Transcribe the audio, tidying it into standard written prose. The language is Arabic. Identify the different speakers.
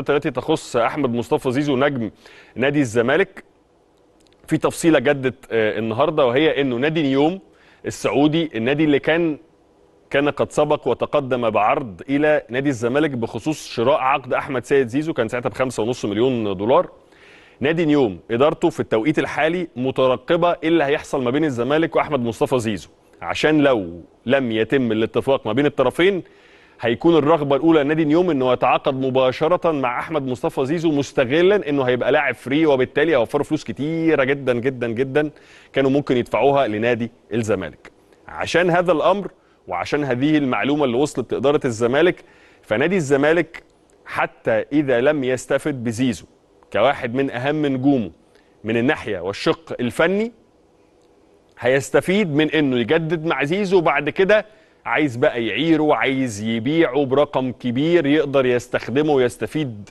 Speaker 1: التي تخص احمد مصطفى زيزو نجم نادي الزمالك في تفصيله جدت النهارده، وهي انه نادي نيوم السعودي، النادي اللي كان قد سبق وتقدم بعرض الى نادي الزمالك بخصوص شراء عقد احمد سيد زيزو، كان ساعتها ب5.5 مليون دولار. نادي نيوم ادارته في التوقيت الحالي مترقبه ايه اللي هيحصل ما بين الزمالك واحمد مصطفى زيزو، عشان لو لم يتم الاتفاق ما بين الطرفين هيكون الرغبه الاولى لنادي نيوم انه يتعاقد مباشره مع احمد مصطفى زيزو، مستغلا انه هيبقى لاعب فري، وبالتالي هيوفروا فلوس كتيره جدا جدا جدا كانوا ممكن يدفعوها لنادي الزمالك. عشان هذا الامر وعشان هذه المعلومه اللي وصلت لاداره الزمالك، فنادي الزمالك حتى اذا لم يستفد بزيزو كواحد من اهم نجومه من الناحيه والشق الفني، هيستفيد من انه يجدد مع زيزو، وبعد كده عايز بقى يعيره، عايز يبيعه برقم كبير يقدر يستخدمه ويستفيد